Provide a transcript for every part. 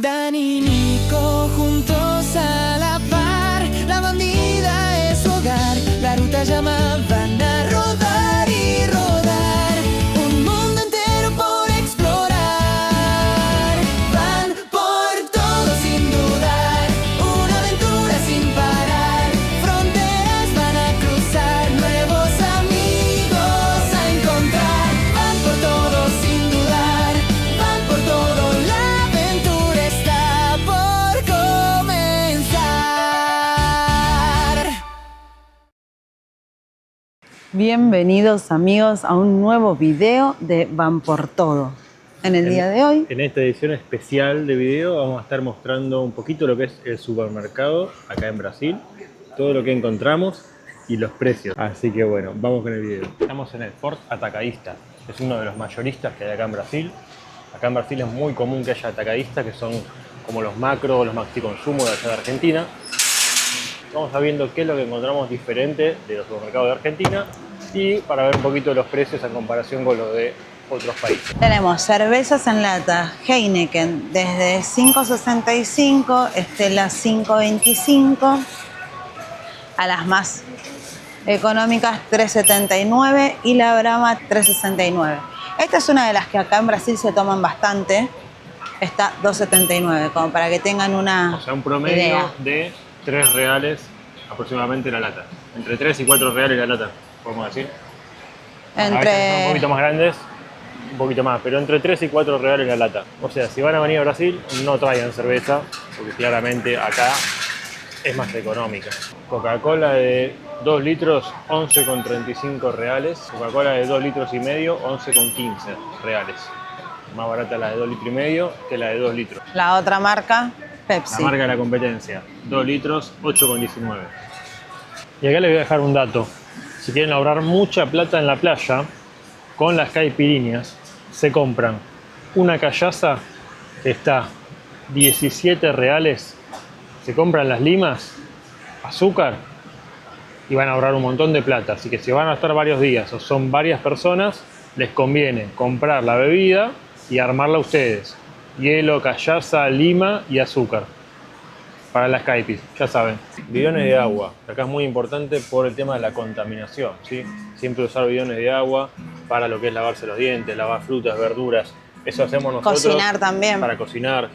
Dan y Nico juntos a la par, la bandida es su hogar, la ruta llama, van a rodar y rodar, un mundo entero por explorar, van por todo sin dudar, una aventura sin parar, fronteras van a cruzar, nuevos amigos a encontrar, van por todo sin dudar, van por todo, la aventura está por comenzar. Bienvenidos amigos a un nuevo video de Van por Todo. En el día de hoy, En esta edición especial de video vamos a estar mostrando un poquito lo que es el supermercado acá en Brasil, todo lo que encontramos y los precios. Así que bueno, vamos con el video. Estamos en el Ford Atacadista, es uno de los mayoristas que hay acá en Brasil. Acá en Brasil es muy común que haya atacadistas que son como los macro o los maxi consumo de allá de Argentina. Vamos a ver viendo qué es lo que encontramos diferente de los supermercados de Argentina y para ver un poquito los precios en comparación con los de otros países. tenemos cervezas en lata Heineken desde 5,65, Estela 5,25, a las más económicas 3,79 y la Brahma 3,69. Esta es una de las que acá en Brasil se toman bastante, está 2,79, como para que tengan una O sea, un promedio idea. de 3 reales aproximadamente la lata. Entre 3 y 4 reales la lata, podemos decir. A veces son un poquito más grandes, un poquito más, pero entre 3 y 4 reales la lata. O sea, si van a venir a Brasil, no traigan cerveza, porque claramente acá es más económica. Coca-Cola de 2 litros, 11,35 reales. Coca-Cola de 2 litros y medio, 11,15 reales. Más barata la de 2 litros y medio que la de 2 litros. La otra marca, Pepsi. La marca de la competencia, 2 litros, 8,19. Y acá les voy a dejar un dato. Si quieren ahorrar mucha plata en la playa, con las caipirinhas se compran una callaza que está 17 reales, se compran las limas, azúcar y van a ahorrar un montón de plata. Así que si van a estar varios días o son varias personas, les conviene comprar la bebida y armarla ustedes. Hielo, callaza, lima y azúcar para las caipis, ya saben. Bidones de agua, acá es muy importante por el tema de la contaminación, ¿sí? Siempre usar bidones de agua para lo que es lavarse los dientes, lavar frutas, verduras. Eso hacemos nosotros. Cocinar también. Para cocinar,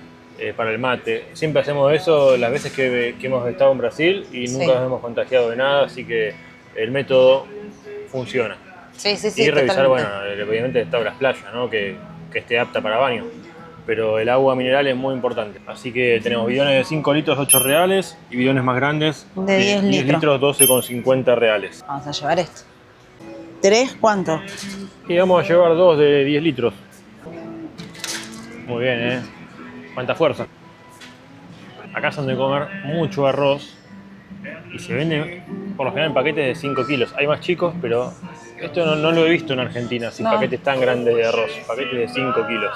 para el mate. Siempre hacemos eso las veces que hemos estado en Brasil y nunca Sí. nos hemos contagiado de nada, así que el método funciona. Sí, sí, Y revisar, totalmente. bueno, obviamente el estado de las playas, ¿no? Que esté apta para baño. Pero el agua mineral es muy importante. Así que tenemos bidones de 5 litros, 8 reales, y bidones más grandes De 10 litros, 12,50 reales. Vamos a llevar esto. ¿3 cuánto? Y vamos a llevar 2 de 10 litros. Muy bien, ¿eh? Cuánta fuerza. Acá son de comer mucho arroz y se vende por lo general en paquetes de 5 kilos. Hay más chicos, pero esto no lo he visto en Argentina, sin No. paquetes tan grandes de arroz, paquetes de 5 kilos.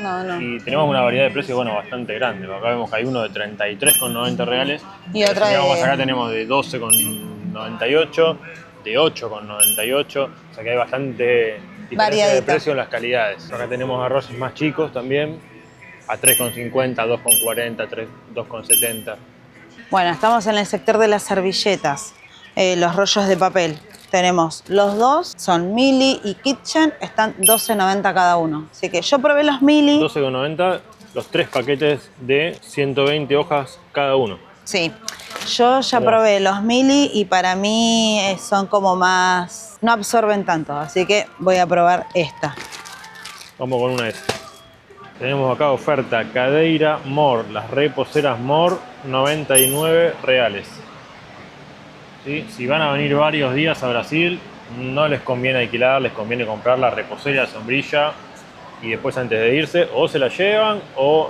No. Y tenemos una variedad de precios, bueno, bastante grande. Acá vemos que hay uno de 33,90 reales. Y otro Si miramos de- acá tenemos de 12,98, de 8,98. O sea que hay bastante diferencia de Variadito. precio en las calidades. Acá tenemos arroces más chicos también, a 3,50, 2,40, 2,70. Bueno, estamos en el sector de las servilletas, los rollos de papel. Tenemos los dos, son Mili y Kitchen, están 12,90 cada uno. Así que yo probé los Mili. 12,90 los 3 paquetes de 120 hojas cada uno. Sí, yo ya probé los Mili y para mí son como más, no absorben tanto, así que voy a probar esta. Vamos con una de estas. Tenemos acá oferta Cadeira More, las reposeras More, 99 reales. ¿Sí? Si van a venir varios días a Brasil, no les conviene alquilar, les conviene comprar la reposera, la sombrilla y después antes de irse o se la llevan o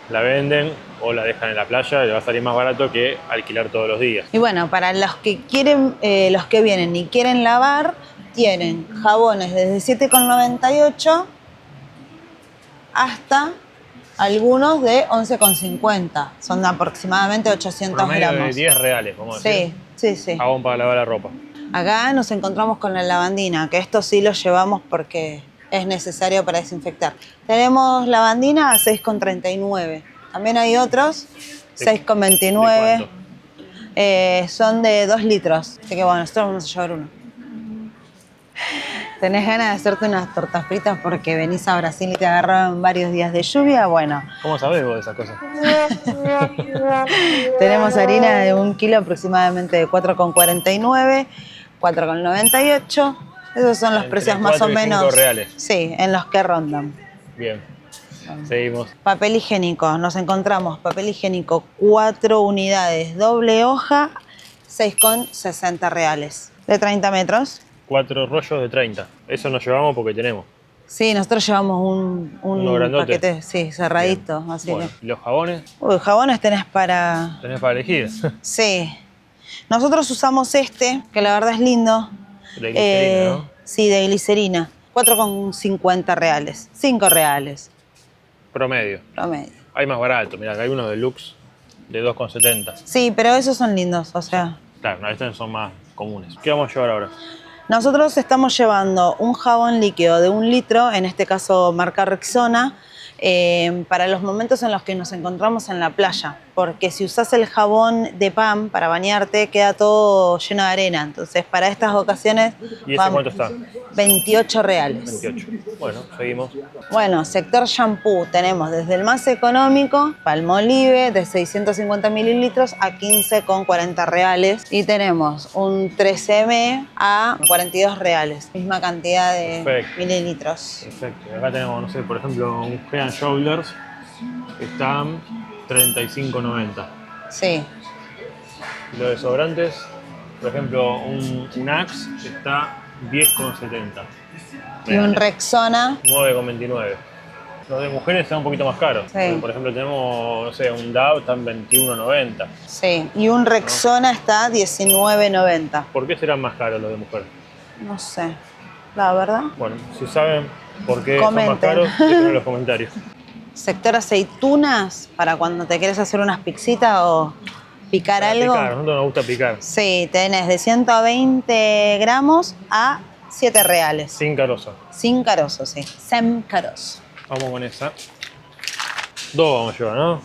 la venden o la dejan en la playa, le va a salir más barato que alquilar todos los días. Y bueno, para los que quieren, los que vienen y quieren lavar, tienen jabones desde 7,98 hasta algunos de 11,50. Son aproximadamente 800 Promedio de gramos. 10 reales, vamos a decir. Sí. Jabón para lavar la ropa. Acá nos encontramos con la lavandina, que esto sí lo llevamos porque es necesario para desinfectar. Tenemos lavandina a 6,39. También hay otros, ¿De 6,29. cuánto? Son de 2 litros. Así que bueno, nosotros vamos a llevar uno. ¿Tenés ganas de hacerte unas tortas fritas porque venís a Brasil y te agarraron varios días de lluvia? Bueno, ¿Cómo sabés vos de esas cosas? tenemos harina de 1 kilo aproximadamente de 4,49, 4,98. Esos son los Entre precios más 4 o y 5 menos. reales. Sí, en los que rondan. Bien. Seguimos. Papel higiénico, nos encontramos papel higiénico 4 unidades, doble hoja, 6,60 reales. De 30 metros. 4 rollos de 30. Eso nos llevamos porque tenemos. Sí, nosotros llevamos Uno un grandote. paquete, sí, cerradito. Bien. Así Bueno, que. ¿y los jabones? Uy, jabones tenés para. Tenés para elegir. Sí. Nosotros usamos este, que la verdad es lindo. De glicerina, ¿no? Sí, de glicerina. 4,50 reales. 5 reales, Promedio. promedio. Hay más barato. Mirá, acá hay unos deluxe de 2,70. Sí, pero esos son lindos, o sea. Claro, no, estos son más comunes. ¿Qué vamos a llevar ahora? Nosotros estamos llevando un jabón líquido de 1 litro, en este caso marca Rexona, para los momentos en los que nos encontramos en la playa. Porque si usás el jabón de pan para bañarte, queda todo lleno de arena. Entonces, para estas ocasiones. ¿Y ese cuánto está? 28 reales. 28. Bueno, seguimos. Bueno, sector shampoo tenemos desde el más económico, Palmolive, de 650 mililitros a 15,40 reales. Y tenemos un 13M a 42 reales. Misma cantidad de Perfecto. mililitros. Perfecto. Acá tenemos, no sé, por ejemplo, un Head and Shoulders que están 35,90. Sí. Los desodorantes, por ejemplo, un Axe está 10,70. Y un Rexona. 9,29. Los de mujeres están un poquito más caros. Sí. Por ejemplo, tenemos, no sé, un Dove está en 21,90. Sí. Y un Rexona está 19,90. ¿Por qué serán más caros los de mujer? No sé. La verdad. Bueno, si saben por qué son más Comenten. caros, déjenlo en los comentarios. Sector aceitunas, para cuando te quieres hacer unas pixitas o picar Para algo. picar, a nosotros nos gusta picar. Sí, tenés de 120 gramos a 7 reales. Sin carozo. Sin carozo, sí. Sem carozo. Vamos con esa. Dos vamos a llevar, ¿no?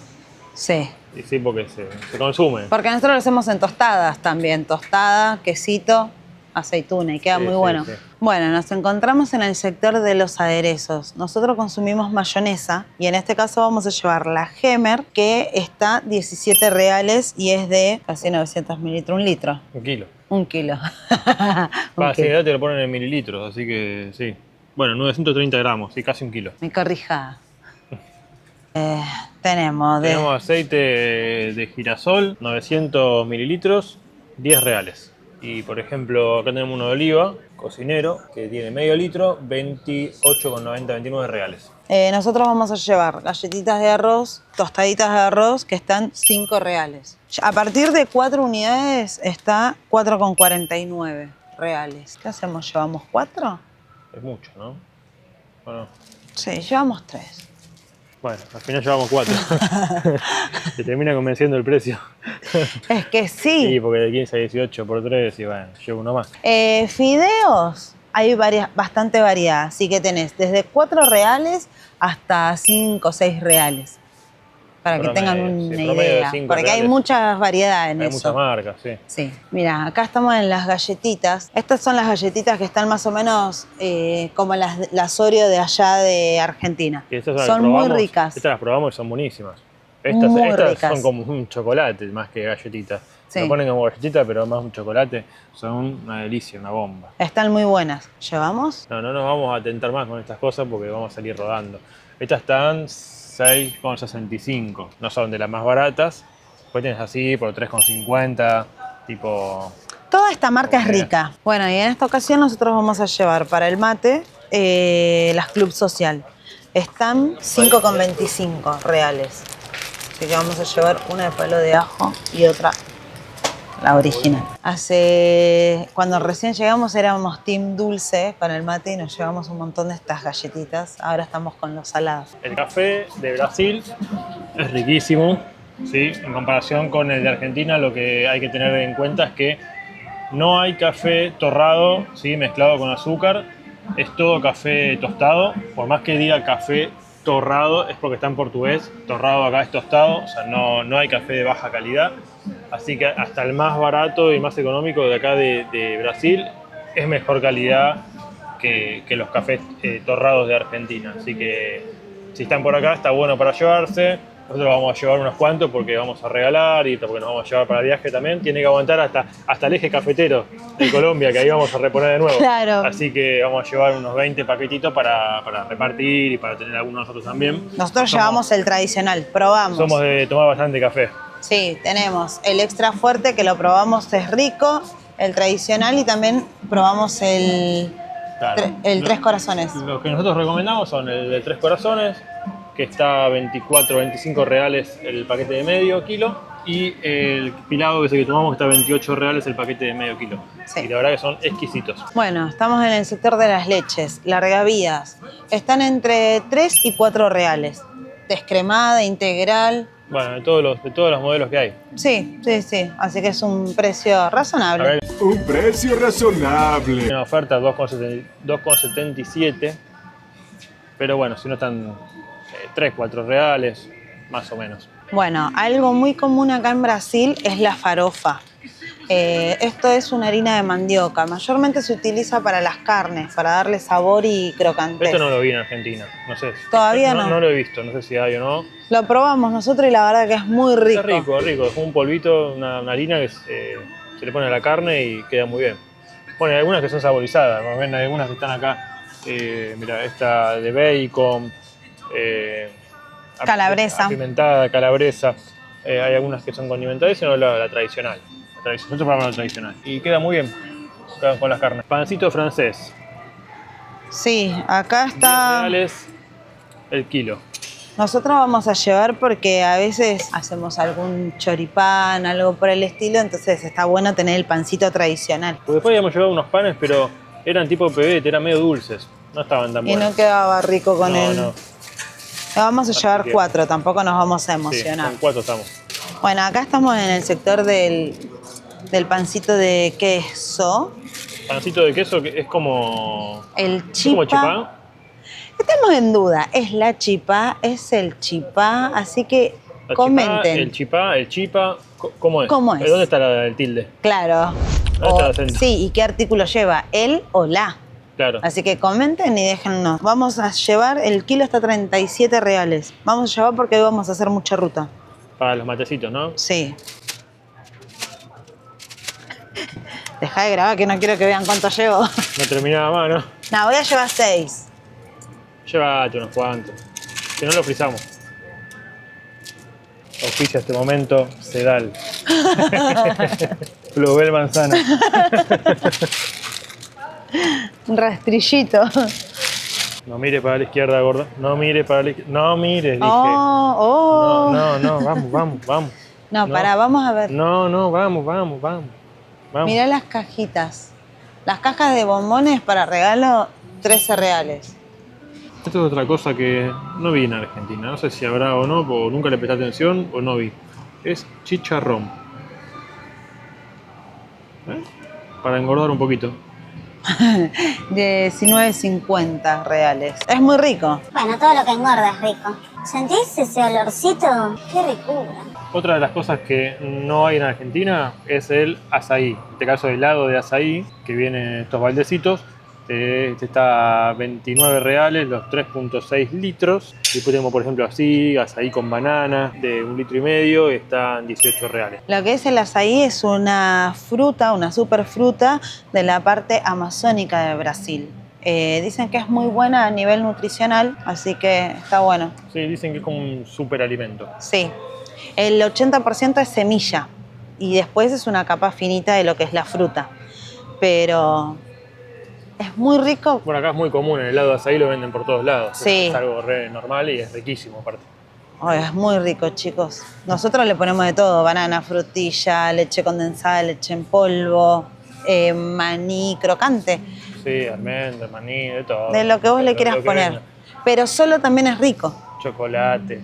Sí. Y sí, porque se consume. Porque nosotros lo hacemos en tostadas también. Tostada, quesito, aceituna y queda Sí, muy sí, bueno. sí. Bueno, nos encontramos en el sector de los aderezos. Nosotros consumimos mayonesa y en este caso vamos a llevar la Gemer, que está 17 reales y es de casi 900 mililitros, 1 litro. Un kilo. 1 kilo. Un Para sí, kilo. te lo ponen en mililitros, así que sí. Bueno, 930 gramos, sí, casi un kilo. Me corrija. Tenemos de... Tenemos aceite de girasol, 900 mililitros, 10 reales. Y por ejemplo, acá tenemos uno de oliva, cocinero, que tiene medio litro, 28,90, 29 reales. Nosotros vamos a llevar galletitas de arroz, tostaditas de arroz, que están 5 reales. A partir de 4 unidades está 4,49 reales. ¿Qué hacemos? ¿Llevamos 4? Es mucho, ¿no? Bueno, Sí, llevamos 3. bueno, al final llevamos 4. Te termina convenciendo el precio. Es que Sí, sí. porque de 15 a 18 por 3 y bueno, llevo uno más. Fideos, hay bastante variedad. Así que tenés desde 4 reales hasta 5 o 6 reales. Para que Promedio, tengan sí, una promedio de idea. 5 Porque hay reales. muchas variedades en Hay eso. muchas marcas, sí. Sí, mira, acá estamos en las galletitas. Estas son las galletitas que están más o menos como las Oreo de allá de Argentina. Y estas las Son muy probamos, ricas. Estas las probamos y son buenísimas. Estas, Muy estas ricas. son como un chocolate más que galletitas. Sí. Lo ponen como galletita, pero más un chocolate. Son una delicia, una bomba. Están muy buenas. ¿Llevamos? No nos vamos a tentar más con estas cosas porque vamos a salir rodando. Estas están 6,65. No son de las más baratas. Después tienes así por 3,50. Tipo... Toda esta marca es Ok. rica. Bueno, y en esta ocasión nosotros vamos a llevar para el mate las Club Social. Están 5,25 reales. Así que vamos a llevar una de palo de ajo y otra la original. Cuando recién llegamos éramos team dulce con el mate y nos llevamos un montón de estas galletitas. Ahora estamos con los salados. El café de Brasil es riquísimo, ¿sí? En comparación con el de Argentina, lo que hay que tener en cuenta es que no hay café torrado, ¿sí? Mezclado con azúcar, es todo café tostado. Por más que diga café torrado, es porque está en portugués. Torrado acá es tostado, o sea, no hay café de baja calidad. Así que hasta el más barato y más económico de acá de Brasil es mejor calidad que los cafés torrados de Argentina. Así que si están por acá está bueno para llevarse. Nosotros vamos a llevar unos cuantos porque vamos a regalar y porque nos vamos a llevar para el viaje también. Tiene que aguantar hasta el eje cafetero de Colombia, que ahí vamos a reponer de nuevo. Claro. Así que vamos a llevar unos 20 paquetitos para repartir y para tener algunos nosotros también. Nosotros llevamos el tradicional, probamos. Somos de tomar bastante café. Sí, tenemos el extra fuerte que lo probamos, es rico, el tradicional y también probamos el Tres Corazones. Lo que nosotros recomendamos son el de Tres Corazones, que está 24, 25 reales el paquete de medio kilo, y el pilado, que es el que tomamos, que está 28 reales el paquete de medio kilo. Sí. Y la verdad que son exquisitos. Bueno, estamos en el sector de las leches, largavías. Están entre 3 y 4 reales. Descremada, integral. Bueno, de todos los modelos que hay. Sí. Así que es un precio razonable. A ver, Un precio razonable. hay una oferta 2,77, pero bueno, si no están 3, 4 reales, más o menos. Bueno, algo muy común acá en Brasil es la farofa. Esto es una harina de mandioca. Mayormente se utiliza para las carnes, para darle sabor y crocantez. Esto no lo vi en Argentina, no sé. Todavía no. No lo he visto, no sé si hay o no. Lo probamos nosotros y la verdad que es muy rico. Es rico, es rico. Es un polvito, una harina que se le pone a la carne y queda muy bien. Bueno, hay algunas que son saborizadas. Como ven, hay algunas que están acá. Mira, esta de bacon. Calabresa. Apimentada, calabresa. Hay algunas que son condimentadas y no la tradicional. Nosotros probamos la tradicional. Y queda muy bien con las carnes. Pancito francés. Sí, acá 10 está. reales el kilo. Nosotros vamos a llevar porque a veces hacemos algún choripán, algo por el estilo, entonces está bueno tener el pancito tradicional. Porque después habíamos llevado unos panes, pero eran tipo pebete, eran medio dulces. No estaban tan Y buenos. no quedaba rico con No, él. no. Vamos a llevar que- 4, tampoco nos vamos a Sí, emocionar. con 4 estamos. Bueno, acá estamos en el sector del pancito de queso. Pancito de queso que es como... El ¿Es como chipá. chipá? Estamos en duda, ¿es la chipá? ¿Es el chipá? Así que La comenten. chipá, el chipa, ¿cómo es? ¿Cómo es? ¿Dónde está el tilde? Claro. ¿Dónde está el acento? Sí, ¿y qué artículo lleva? ¿El o la? Claro. Así que comenten y déjennos. Vamos a llevar, el kilo está 37 reales. Vamos a llevar porque hoy vamos a hacer mucha ruta. Para los matecitos, ¿no? Sí. Deja de grabar que no quiero que vean cuánto llevo. No terminaba más, ¿no? No, voy a llevar 6. Llévate unos cuantos. Si no lo frizamos. Oficia este momento, Sedal. Plubel manzana. Un rastrillito. No mire para la izquierda, gorda. No mire para la izquierda. No mire, dije. Oh. No, vamos. No, pará, vamos a ver. No, vamos. Mirá las cajitas. Las cajas de bombones para regalo, 13 reales. Esto es otra cosa que no vi en Argentina. No sé si habrá o no, o nunca le presté atención o no vi. Es chicharrón. Para engordar un poquito. De 19.50 reales. Es muy rico. Bueno, todo lo que engorda es rico. ¿Sentís ese olorcito? ¡Qué ricura! Otra de las cosas que no hay en Argentina es el azaí. En este caso, el helado de azaí, que viene en estos baldecitos. Este está a 29 reales, los 3.6 litros. Después tenemos, por ejemplo, azaí con banana de 1,5 litros, están 18 reales. Lo que es el azaí es una fruta, una superfruta de la parte amazónica de Brasil. Dicen que es muy buena a nivel nutricional, así que está bueno. Sí, dicen que es como un superalimento. Sí. El 80% es semilla y después es una capa finita de lo que es la fruta. Pero es muy rico. Bueno, acá es muy común, el helado de azaí lo venden por todos lados. Sí. Es algo re normal y es riquísimo aparte. Ay, es muy rico, chicos. Nosotros le ponemos de todo: banana, frutilla, leche condensada, leche en polvo, maní crocante, Sí, almendra, maní, de todo. de lo que vos le Lo quieras que poner. venga. Pero solo también es rico. Chocolate.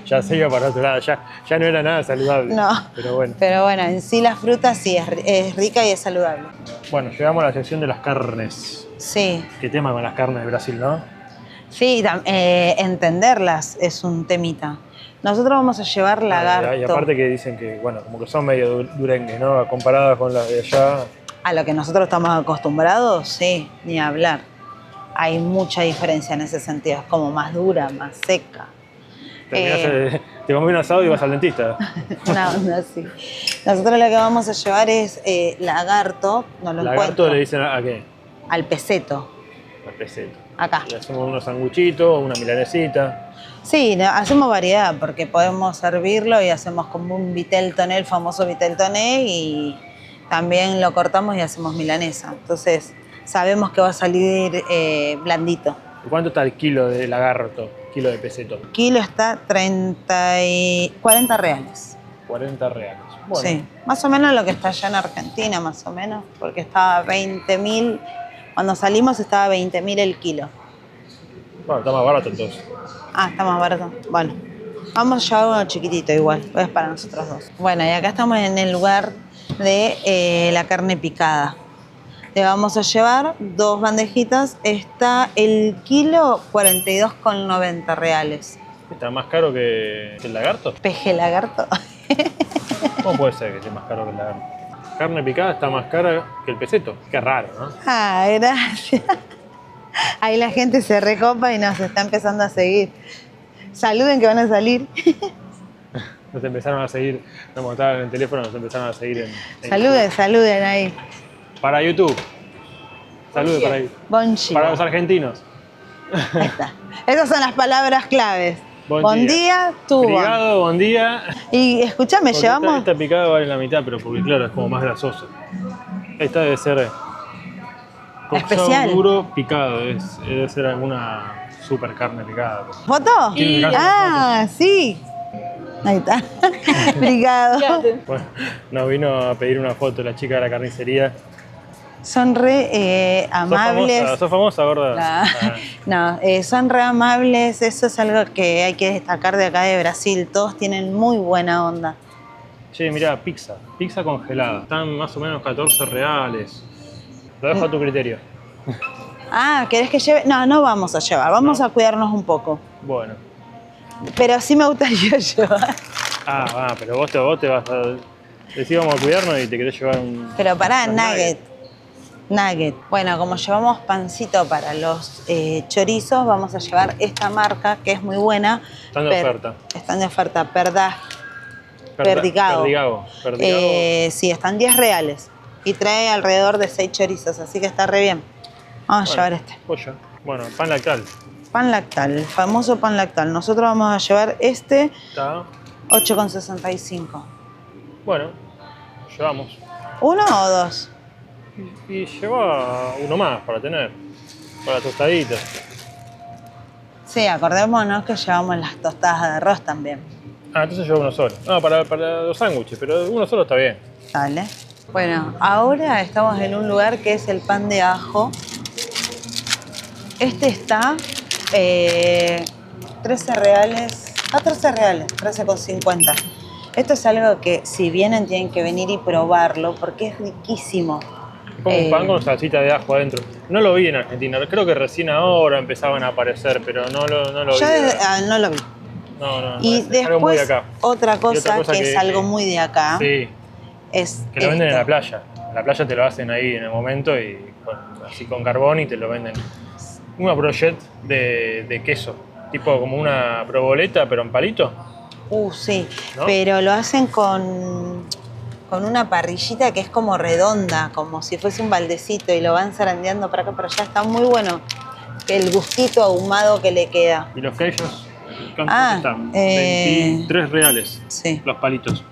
Ya se iba para otro lado, ya no era nada saludable. No. Pero bueno. Pero bueno, en sí la fruta sí es rica y es saludable. Bueno, llegamos a la sección de las carnes. Sí. Qué tema con las carnes de Brasil, ¿no? Sí, entenderlas es un temita. Nosotros vamos a llevar lagarto. Y aparte que dicen que, bueno, como que son medio durengues, ¿no? Comparadas con las de allá. A lo que nosotros estamos acostumbrados, sí, ni hablar. Hay mucha diferencia en ese sentido. Es como más dura, más seca. Te comí un asado y vas al dentista. Una onda así. Nosotros lo que vamos a llevar es lagarto. No lo ¿Lagarto encuentro. le dicen a qué? Al peseto. Al peseto. Acá. Le hacemos unos sanguchitos, una milanesita. Sí, hacemos variedad porque podemos servirlo y hacemos como un vitel toné, el famoso vitel toné, y también lo cortamos y hacemos milanesa. Entonces sabemos que va a salir blandito. ¿Y cuánto está el kilo de lagarto, kilo de peseto? Kilo está 40 reales. 40 reales. Bueno, Sí, más o menos lo que está allá en Argentina, más o menos, porque estaba 20.000, cuando salimos estaba 20.000 el kilo. bueno, está más barato entonces. Ah, está más barato. Bueno, vamos a llevar uno chiquitito igual, es para nosotros dos. Bueno, y acá estamos en el lugar de la carne picada. Le vamos a llevar 2 bandejitas. Está el kilo 42,90 reales. ¿Está más caro que el lagarto? Peje lagarto. ¿Cómo puede ser que esté más caro que el lagarto? Carne picada está más cara que el peseto. Qué raro, ¿no? Ah, gracias. Ahí la gente se recopa y nos está empezando a seguir. Saluden que van a salir. Nos empezaron a seguir, nos montaron en el teléfono, nos empezaron a seguir en Saluden, saluden ahí. Para YouTube. Saludos para ahí. Bon dia. Para los argentinos. Ahí está. Esas son las palabras claves. Bon Bon dia. día, tú. Brigado, buen día. Y escúchame, Porque llevamos... Esta picada vale la mitad, pero porque claro, es como más grasoso. Esta debe ser cocción Especial. duro picado, debe ser alguna super carne picada. ¿Foto? Sí. Ah, sí. Ahí está. Brigado. Bueno, nos vino a pedir una foto la chica de la carnicería. Son re amables. ¿Sos famosa, gorda? Ah, no, son re amables. Eso es algo que hay que destacar de acá de Brasil. Todos tienen muy buena onda. Che, mirá, pizza congelada. Están más o menos 14 reales. Lo dejo a tu criterio. Ah, ¿querés que lleve? No, no vamos a llevar. Vamos a cuidarnos un poco. Bueno. Pero sí me gustaría llevar. Pero vos te vas a... Decís vamos a cuidarnos y te querés llevar un... Pero pará, unos nugget. Nugget. Bueno, como llevamos pancito para los chorizos, vamos a llevar esta marca que es muy buena. Están de oferta. Están de oferta. Perdigao. Perdigao. Sí, están 10 reales. Y trae alrededor de 6 chorizos, así que está re bien. Vamos a llevar este. Pollo. Bueno, pan lactal. Pan lactal, el famoso pan lactal. Nosotros vamos a llevar este Está. 8,65. Bueno, llevamos. ¿Uno o 2? Y lleva uno más para tener. Para tostaditas. Sí, acordémonos que llevamos las tostadas de arroz también. Entonces lleva uno solo. No, para los sándwiches, pero uno solo está bien. Dale. Bueno, ahora estamos en un lugar que es el pan de ajo. Este está 13 reales, 14 reales, 13,50. Esto es algo que si vienen tienen que venir y probarlo porque es riquísimo. Es como un pan con salsita de ajo adentro. No lo vi en Argentina, creo que recién ahora empezaban a aparecer, pero no lo vi. Yo no lo vi. No, Y es algo muy de después, acá. otra Y cosa que es algo muy de acá, Sí, es que lo venden en esto. la playa. En la playa te lo hacen ahí en el momento y así con carbón y te lo venden. Una brochette de queso, tipo como una proboleta pero en palito. Sí, ¿No? pero lo hacen con una parrillita que es como redonda, como si fuese un baldecito y lo van zarandeando para acá, para allá. Está muy bueno el gustito ahumado que le queda. Y los queijos, ¿cuánto Ah, están? 23 reales Sí. los palitos.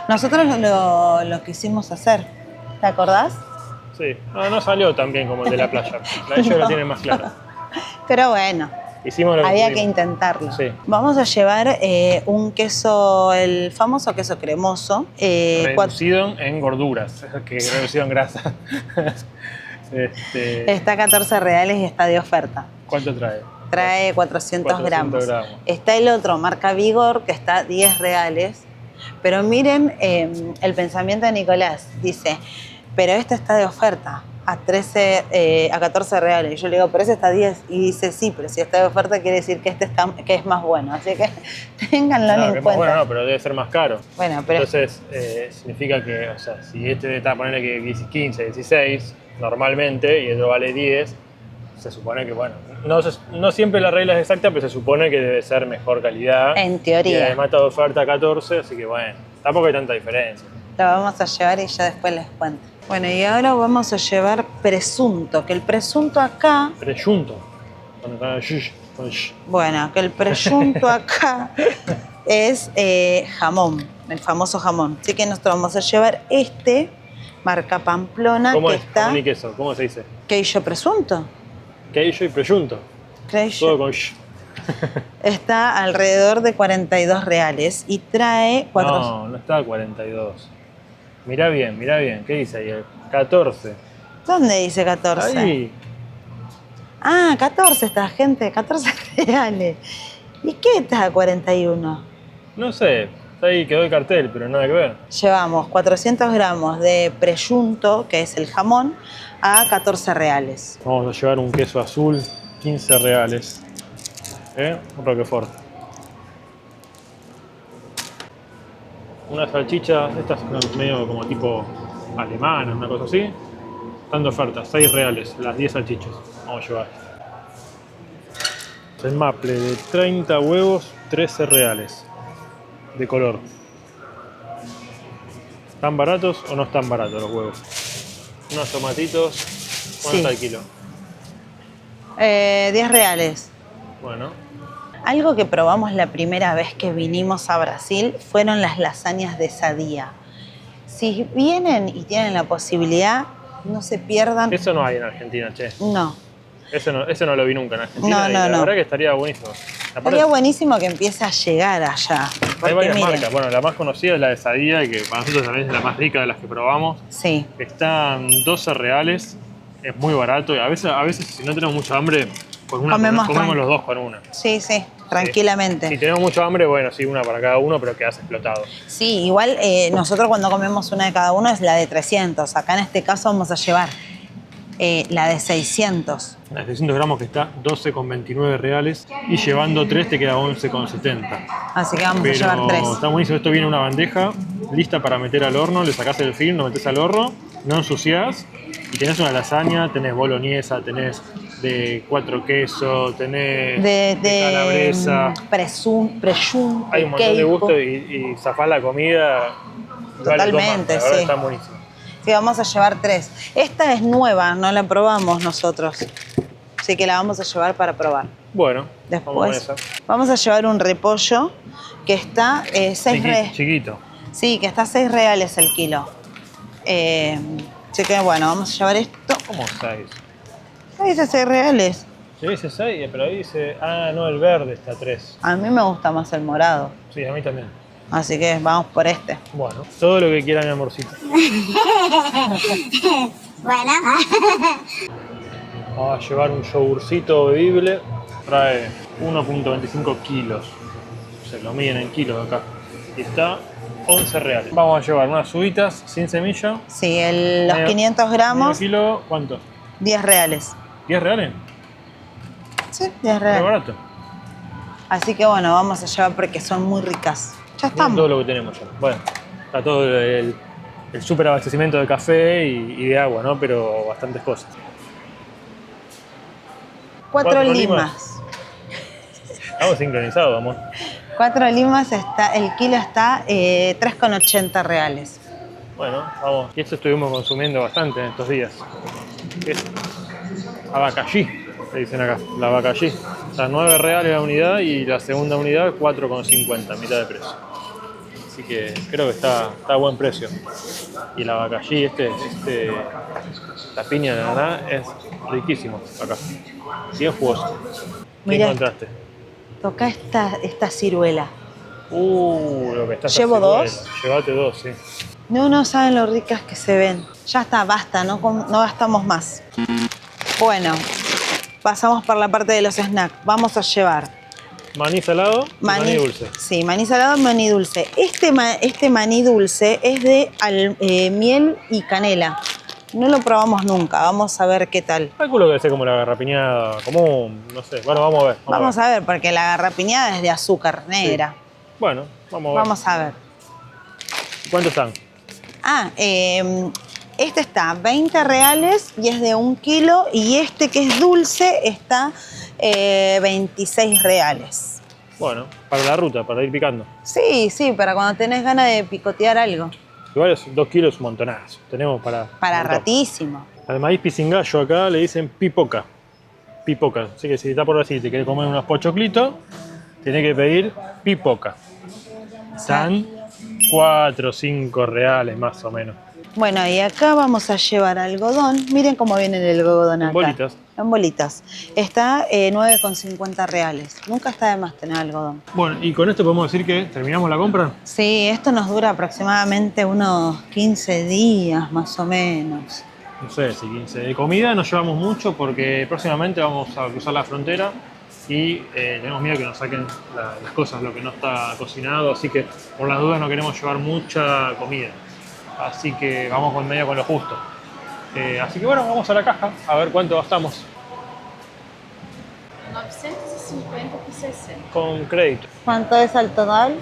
Nosotros lo quisimos hacer, ¿te acordás? Sí, no salió tan bien como el de la playa. La de ellos No. lo tienen más clara. Pero bueno, Hicimos lo que había que pudimos. intentarlo. Sí. Vamos a llevar un queso, el famoso queso cremoso. Reducido en gorduras, que reducido en grasa. Está a 14 reales y está de oferta. ¿Cuánto trae? Trae 400 400 gramos. Está el otro, marca Vigor, que está 10 reales. Pero miren el pensamiento de Nicolás. Dice, pero este está de oferta. a 14 reales. Y yo le digo, pero ese está a 10. Y dice, sí, pero si está de oferta quiere decir que que es más bueno. Así que ténganlo No, en que cuenta. bueno, no, pero debe ser más caro. Bueno, pero Entonces, significa que, o sea, si este está a ponerle que 15, 16, normalmente, y otro vale 10, se supone que, bueno, no siempre la regla es exacta, pero se supone que debe ser mejor calidad. en teoría. Y además está de oferta a 14, así que, bueno, tampoco hay tanta diferencia. Lo vamos a llevar y ya después les cuento. Bueno, y ahora vamos a llevar presunto, que el presunto acá, Presunto. Con sh. bueno, que el presunto acá es jamón, el famoso jamón. Así que nosotros vamos a llevar marca Pamplona, ¿Cómo que es? está... Jamón y queso, ¿cómo se dice? Queijo presunto. Queijo y presunto. Queijo. Todo con sh. Está alrededor de 42 reales y trae 4... No, no está a 42. Mirá bien, ¿qué dice ahí? 14. ¿Dónde dice 14? Ahí. Ah, 14 está, gente, 14 reales. ¿Y qué está a 41? No sé, ahí quedó el cartel, pero nada que ver. Llevamos 400 gramos de presunto, que es el jamón, a 14 reales. Vamos a llevar un queso azul, 15 reales. Un Roquefort. Una salchicha, estas medio como tipo alemana, una cosa así. Están de oferta, 6 reales, las 10 salchichas. Vamos a llevar. El maple de 30 huevos, 13 reales. De color. ¿Están baratos o no están baratos los huevos? Unos tomatitos, ¿cuánto está el kilo? 10 reales. Bueno, Algo que probamos la primera vez que vinimos a Brasil fueron las lasañas de Sadia. Si vienen y tienen la posibilidad, no se pierdan. eso no hay en Argentina, che. No. Eso no lo vi nunca en Argentina. No, y la no. verdad que estaría buenísimo. Aparte, Estaría buenísimo que empiece a llegar allá. hay Porque varias miren, marcas. Bueno, la más conocida es la de Sadia, que para nosotros también es la más rica de las que probamos. Sí, Están 12 reales, es muy barato. Y a veces si no tenemos mucha hambre, pues Comemos comemos los dos con una. sí, tranquilamente. Si tenemos mucha hambre, bueno, sí, una para cada uno, pero quedas explotado. Sí, igual nosotros cuando comemos una de cada uno es la de 300. Acá en este caso vamos a llevar la de 600. La de 600 gramos que está 12,29 reales y llevando 3 te queda 11,70. Así que vamos Pero a llevar 3. está buenísimo. Esto viene en una bandeja lista para meter al horno. Le sacás el film, lo metés al horno, no ensuciás y tenés una lasaña, tenés boloñesa, tenés de 4 quesos, tenés de calabresa. Presunto, Hay un montón de gusto y zafás la comida. Totalmente, la verdad sí. está buenísimo. Sí, vamos a llevar 3. Esta es nueva, no la probamos nosotros. Así que la vamos a llevar para probar. Bueno, vamos con Después esa. vamos a llevar un repollo que está 6 reales. Chiquito. Sí, que está 6 reales el kilo. Así que bueno, vamos a llevar esto. ¿Cómo 6? Ahí dice 6 reales. Sí, dice 6, pero ahí dice... Ah, no, el verde está 3. A mí me gusta más el morado. Sí, a mí también. Así que vamos por este. Bueno, todo lo que quiera mi amorcito. Bueno, Vamos a llevar un yogurcito bebible. Trae 1,25 kilos. Se lo miden en kilos acá. Y está 11 reales. Vamos a llevar unas uvitas sin semilla. Sí, los Medio- 500 gramos, medio kilo, ¿cuánto? 10 reales. ¿10 reales? Sí, 10 Muy reales. barato. Así que bueno, vamos a llevar porque son muy ricas. Ya Miren todo estamos. lo que tenemos ya. Bueno, está todo el súper abastecimiento de café y de agua, ¿no? Pero bastantes cosas. 4 4 limas. Estamos sincronizados, amor. 4 limas, el kilo está 3,80 reales. Bueno, vamos. Y esto estuvimos consumiendo bastante en estos días. ¿Qué es? Abacallí, le dicen acá. La abacallí. Está 9 reales la unidad y la segunda unidad 4,50, mitad de precio. Así que creo que está a buen precio. Y el abacallí, la piña de naná es riquísimo acá. Bien jugoso. ¿Qué Mirá. encontraste? Toca esta ciruela. Lo que está ¿Llevo dos? Llévate 2, sí. No saben lo ricas que se ven. Ya está, basta, no gastamos más. Bueno, pasamos por la parte de los snacks. Vamos a llevar Maní salado y maní dulce. Sí, maní salado y maní dulce. Este maní dulce es de miel y canela. No lo probamos nunca, vamos a ver qué tal. Calculo que debe ser como la garrapiñada común, no sé. Bueno, vamos a ver. Vamos a ver, porque la garrapiñada es de azúcar negra. Sí. Bueno, vamos a ver. Vamos a ver. ¿Cuántos están? Este está 20 reales y es de 1 kilo, y este que es dulce está 26 reales. Bueno, para la ruta, para ir picando. Sí, para cuando tenés ganas de picotear algo. Igual 2 kilos es un montonazo. Tenemos para Para un montón. ratísimo. Al maíz pisingallo acá le dicen pipoca. Pipoca. Así que si está por así y te querés comer unos pochoclitos, tenés que pedir pipoca. Están 4 o 5 reales más o menos. Bueno, y acá vamos a llevar algodón. Miren cómo viene el algodón acá. En bolitas. En bolitas. Está 9,50 reales. Nunca está de más tener algodón. Bueno, y con esto podemos decir que terminamos la compra. Sí, esto nos dura aproximadamente unos 15 días más o menos. No sé si 15. De comida nos llevamos mucho porque próximamente vamos a cruzar la frontera y tenemos miedo que nos saquen las cosas, lo que no está cocinado. Así que por las dudas no queremos llevar mucha comida. Así que vamos con medio con lo justo. Así que bueno, vamos a la caja a ver cuánto gastamos. 950 por 60. Con crédito. ¿Cuánto es al total?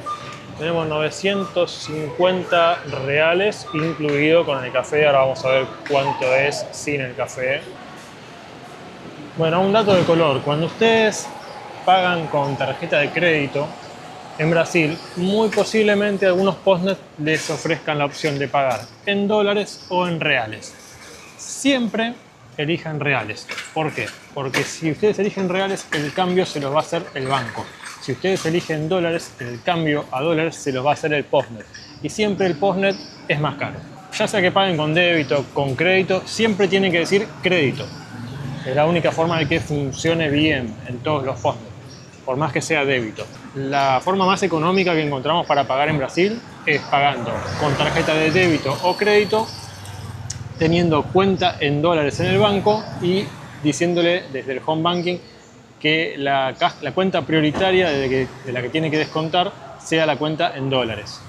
Tenemos 950 reales incluido con el café. Ahora vamos a ver cuánto es sin el café. Bueno, un dato de color. Cuando ustedes pagan con tarjeta de crédito en Brasil, muy posiblemente algunos postnet les ofrezcan la opción de pagar en dólares o en reales. Siempre elijan reales. ¿Por qué? Porque si ustedes eligen reales, el cambio se los va a hacer el banco. Si ustedes eligen dólares, el cambio a dólares se los va a hacer el postnet. Y siempre el postnet es más caro. Ya sea que paguen con débito, con crédito, siempre tienen que decir crédito. Es la única forma de que funcione bien en todos los postnet, por más que sea débito. La forma más económica que encontramos para pagar en Brasil es pagando con tarjeta de débito o crédito, teniendo cuenta en dólares en el banco y diciéndole desde el home banking que la cuenta prioritaria de la que tiene que descontar sea la cuenta en dólares,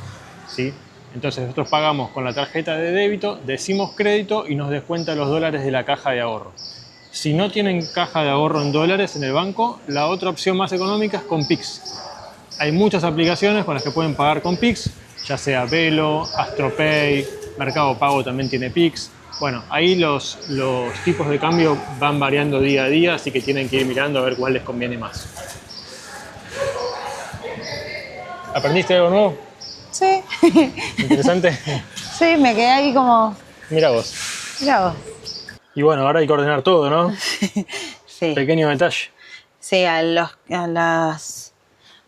¿sí? Entonces nosotros pagamos con la tarjeta de débito, decimos crédito y nos descuenta los dólares de la caja de ahorro. Si no tienen caja de ahorro en dólares en el banco, la otra opción más económica es con Pix. Hay muchas aplicaciones con las que pueden pagar con Pix, ya sea Velo, AstroPay, Mercado Pago también tiene Pix. Bueno, ahí los tipos de cambio van variando día a día, así que tienen que ir mirando a ver cuál les conviene más. ¿Aprendiste algo nuevo? Sí. ¿Interesante? Sí, me quedé ahí como... Mira vos. Mirá vos. Y bueno, ahora hay que ordenar todo, ¿no? Sí. Pequeño detalle. Sí, a las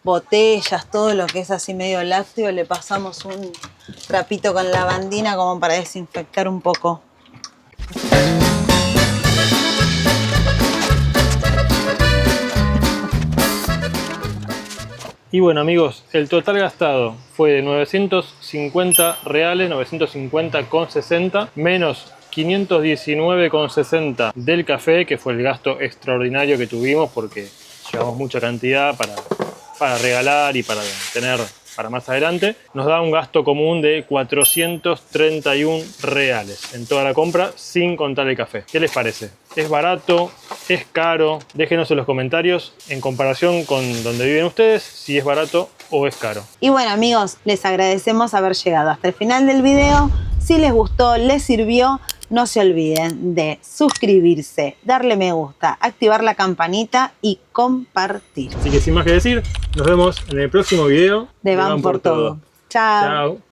botellas, todo lo que es así medio lácteo, le pasamos un trapito con lavandina como para desinfectar un poco. Y bueno, amigos, el total gastado fue de 950 reales, 950,60, menos 519,60 del café, que fue el gasto extraordinario que tuvimos porque llevamos mucha cantidad para regalar y para tener para más adelante. Nos da un gasto común de 431 reales en toda la compra, sin contar el café. ¿Qué les parece? ¿Es barato? ¿Es caro? Déjenos en los comentarios en comparación con donde viven ustedes, si es barato o es caro. Y bueno, amigos, les agradecemos haber llegado hasta el final del video. Si les gustó, les sirvió, no se olviden de suscribirse, darle me gusta, activar la campanita y compartir. Así que sin más que decir, nos vemos en el próximo video De Van por Todo. Chao. Chao.